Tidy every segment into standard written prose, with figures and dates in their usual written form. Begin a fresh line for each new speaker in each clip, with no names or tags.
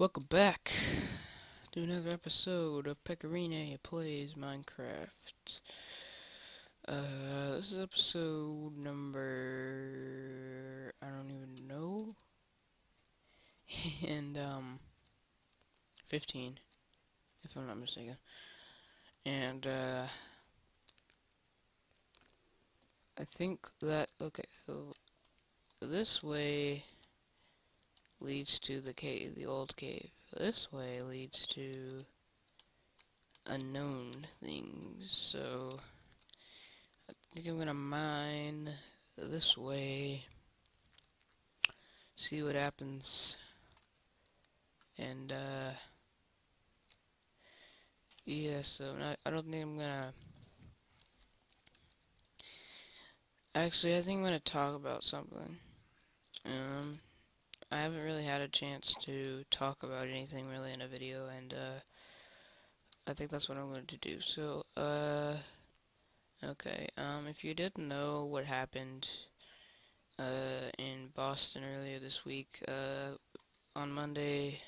welcome back to another episode of Pekkarinne Plays Minecraft. This is episode number... I don't even know. and, 15, if I'm not mistaken. And, I think that, okay, so this way leads to the cave, the old cave. This way leads to unknown things, so I think I'm gonna mine this way, see what happens, and yeah, so I don't think I'm gonna, actually I think I'm gonna talk about something. I haven't really had a chance to talk about anything really in a video, and I think that's what I'm going to do. So, okay, if you didn't know what happened in Boston earlier this week, on Monday,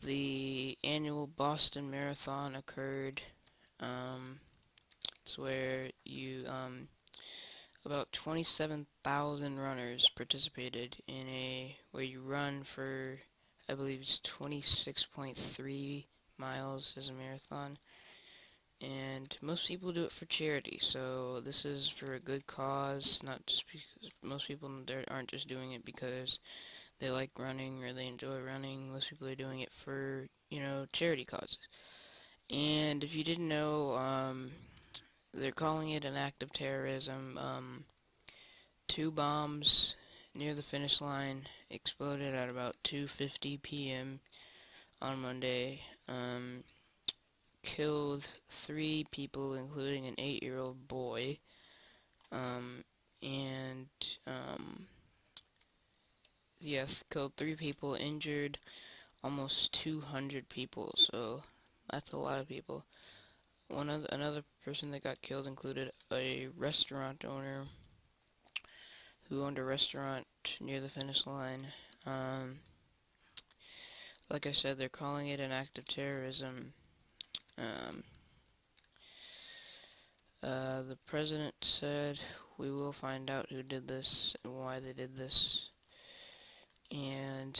the annual Boston Marathon occurred. It's where about 27,000 runners participated in where you run for, I believe it's 26.3 miles as a marathon. And most people do it for charity, so this is for a good cause, not just because most people there aren't just doing it because they like running or they enjoy running. Most people are doing it for, charity causes. And if you didn't know, they're calling it an act of terrorism. Two bombs near the finish line exploded at about 2:50 p.m. on Monday. Killed 3 people, including an 8-year-old boy. And yes, killed 3 people, injured almost 200 people. So that's a lot of people. Another person that got killed included a restaurant owner who owned a restaurant near the finish line. Like I said, they're calling it an act of terrorism. The president said, "We will find out who did this and why they did this." And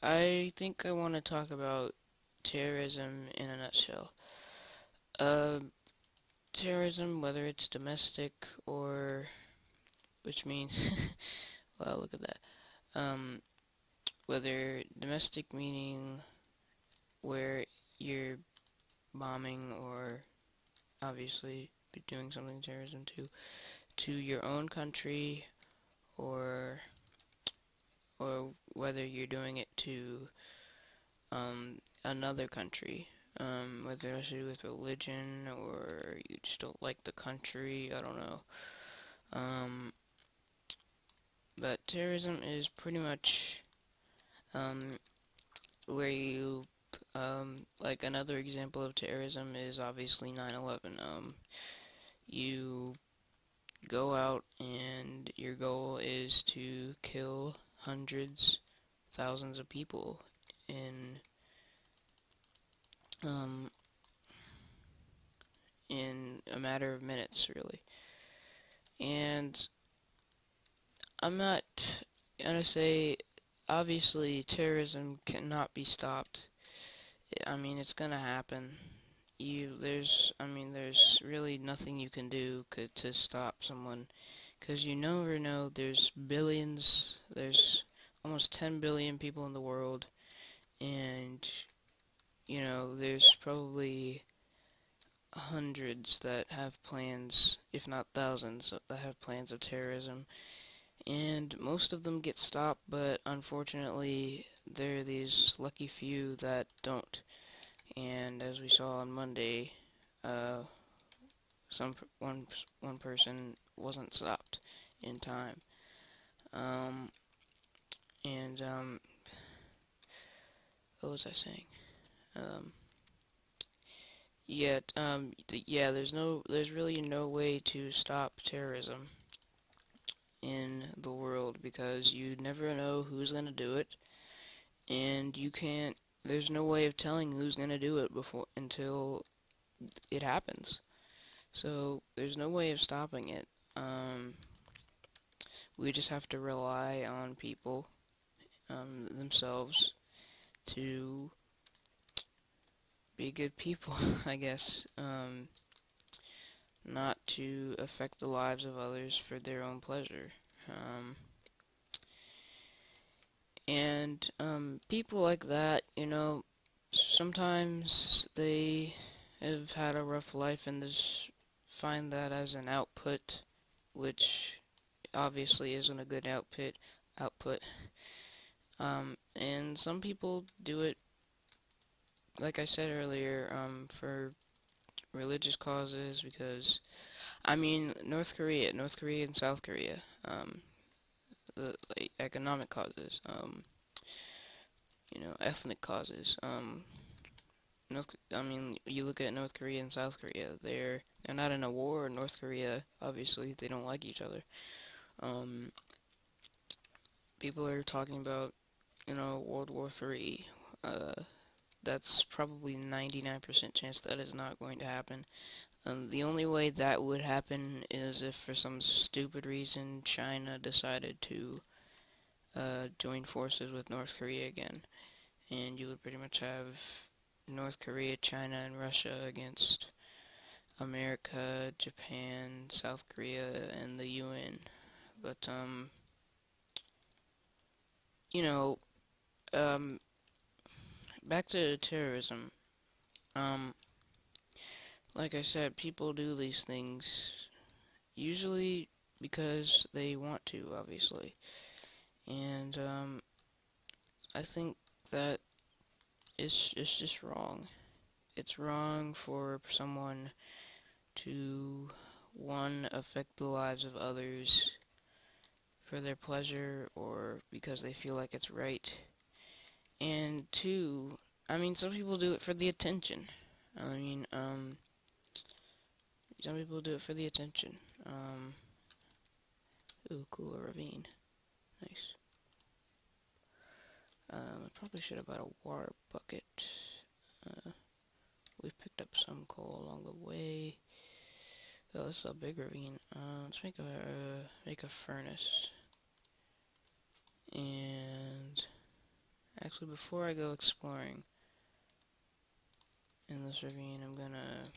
I think I want to talk about terrorism in a nutshell. Terrorism, whether it's domestic or, which means, well, look at that. Whether domestic meaning where you're bombing or obviously doing something terrorism to your own country, or whether you're doing it to another country, whether it has to do with religion or you just don't like the country, I don't know. But terrorism is pretty much where you like another example of terrorism is obviously 9/11. You go out and your goal is to kill hundreds, thousands of people in a matter of minutes, really. And I'm not gonna say, obviously terrorism cannot be stopped. I mean, it's gonna happen. There's really nothing you can do to stop someone, because you never know. There's billions, there's almost 10 billion people in the world, and, there's probably hundreds that have plans, if not thousands, that have plans of terrorism, and most of them get stopped, but unfortunately, there are these lucky few that don't. And as we saw on Monday, one person wasn't stopped in time. What was I saying? There's really no way to stop terrorism in the world because you never know who's gonna do it, and you can't. There's no way of telling who's gonna do it before until it happens. So there's no way of stopping it. We just have to rely on people themselves to be good people, I guess. Not to affect the lives of others for their own pleasure. And people like that, sometimes they have had a rough life and just find that as an output, which obviously isn't a good output. And some people do it, like I said earlier, for religious causes, because, North Korea and South Korea, the like, economic causes, ethnic causes. You look at North Korea and South Korea. They're not in a war. North Korea, obviously, they don't like each other. Um, People are talking about, World War III. That's probably 99% chance that is not going to happen. The only way that would happen is if for some stupid reason China decided to join forces with North Korea again. And you would pretty much have North Korea, China, and Russia against America, Japan, South Korea, and the UN. But, you know, um, back to terrorism. Um, like I said, people do these things usually because they want to, obviously. And, I think that it's just wrong. It's wrong for someone to, one, affect the lives of others for their pleasure or because they feel like it's right. And two, some people do it for the attention. I mean, some people do it for the attention. Ooh, cool, a ravine. Nice. I probably should have bought a water bucket. We've picked up some coal along the way. Oh, this is a big ravine. Let's make a furnace. And actually, before I go exploring in this ravine, I'm gonna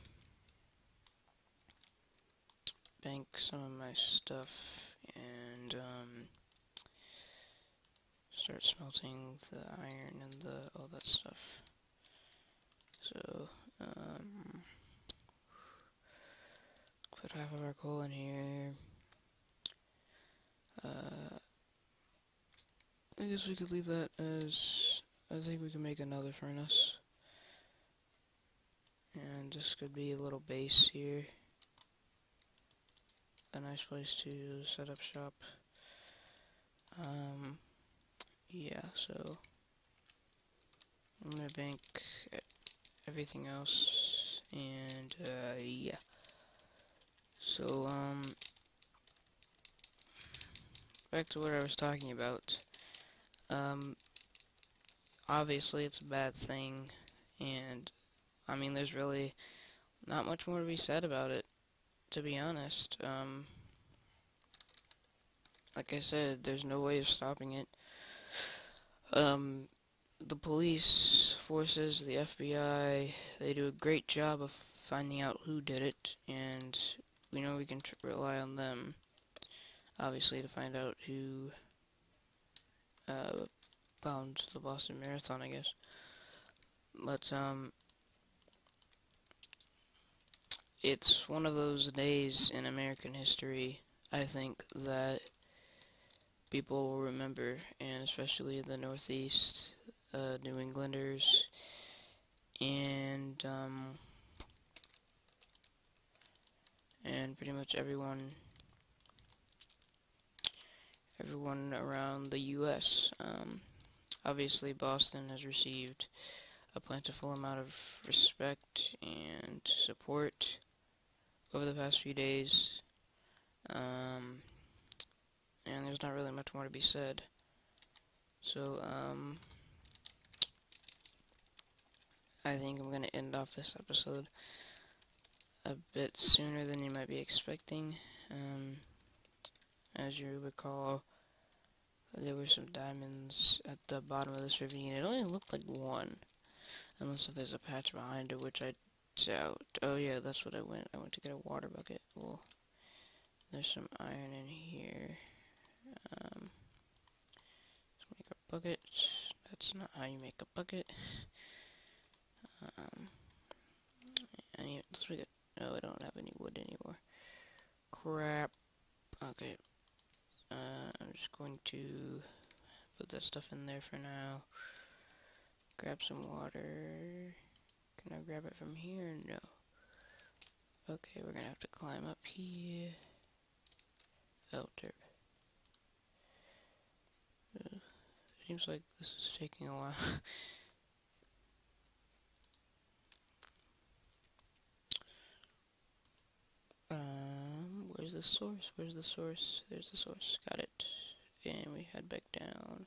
bank some of my stuff and start smelting the iron and all that stuff. So put half of our coal in here. I guess we could leave that as, I think we can make another furnace. And this could be a little base here. A nice place to set up shop. Yeah, so I'm gonna bank everything else, and yeah. So back to what I was talking about. Obviously it's a bad thing, and there's really not much more to be said about it, to be honest. Like I said, there's no way of stopping it. The police forces, the FBI, they do a great job of finding out who did it, and we know we can rely on them, obviously, to find out who bombed the Boston Marathon, I guess. But it's one of those days in American history, I think, that people will remember, and especially the Northeast, New Englanders, and pretty much everyone around the U.S. Obviously, Boston has received a plentiful amount of respect and support over the past few days, and there's not really much more to be said. So, I think I'm gonna end off this episode a bit sooner than you might be expecting. As you recall, there were some diamonds at the bottom of this ravine. It only looked like one, unless if there's a patch behind it, which I doubt. Oh yeah, that's what I went. I went to get a water bucket. Well, there's some iron in here. Let's make a bucket. That's not how you make a bucket. Let's make it. No, I don't have any wood anymore. Crap. Okay. I'm just going to put that stuff in there for now. Grab some water. Can I grab it from here? No. Okay, we're gonna have to climb up here. Oh, derp. Seems like this is taking a while. Where's the source? Where's the source? There's the source. Got it. And we head back down.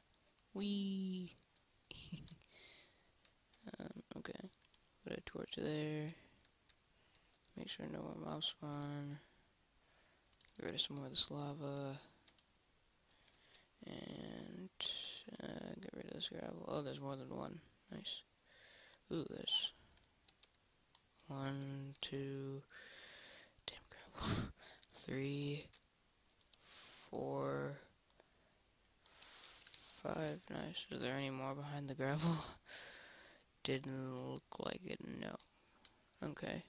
Whee! Okay. Put a torch there. Make sure no more mobs spawn. Get rid of some more of this lava. And get rid of this gravel. Oh, there's more than one. Nice. Ooh, there's 1, 2, damn gravel. 3, 4, 5. Nice. Is there any more behind the gravel? Didn't look like it. No. Okay.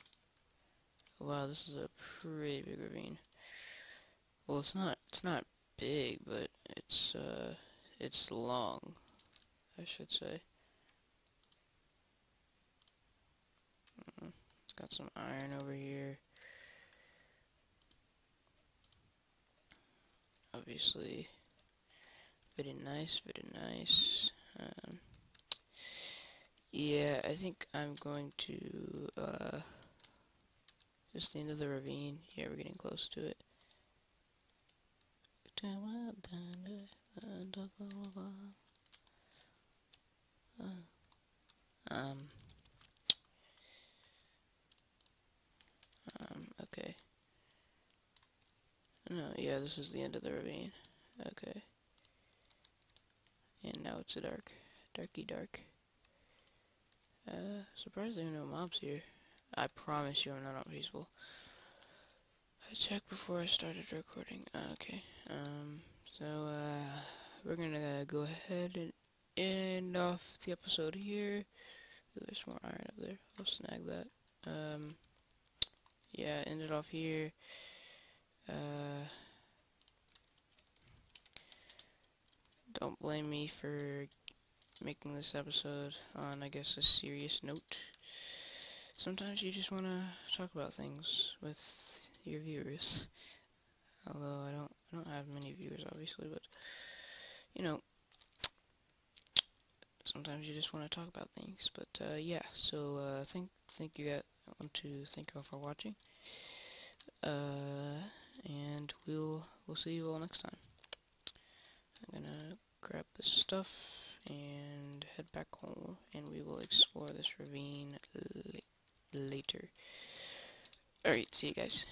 Wow, this is a pretty big ravine. Well, it's not big, but it's long, I should say. Got some iron over here. Obviously, very nice, very nice. Yeah, I think I'm going to, just the end of the ravine. Yeah, we're getting close to it. Okay. No, yeah, this is the end of the ravine. Okay. And now it's a darky dark. Surprised there are no mobs here. I promise you I'm not unpeaceful. I checked before I started recording. Okay. We're gonna go ahead and end off the episode here. There's more iron up there. I'll snag that. Yeah, end it off here. Don't blame me for making this episode on, I guess, a serious note. Sometimes you just want to talk about things with your viewers. Although I don't have many viewers, obviously, but you know, sometimes you just want to talk about things. But yeah, so thank you guys. I want to thank you all for watching. And we'll see you all next time. I'm gonna grab this stuff and head back home, and we will explore this ravine later. Alright, see you guys.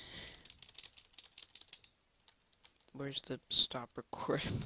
Where's the stop recording?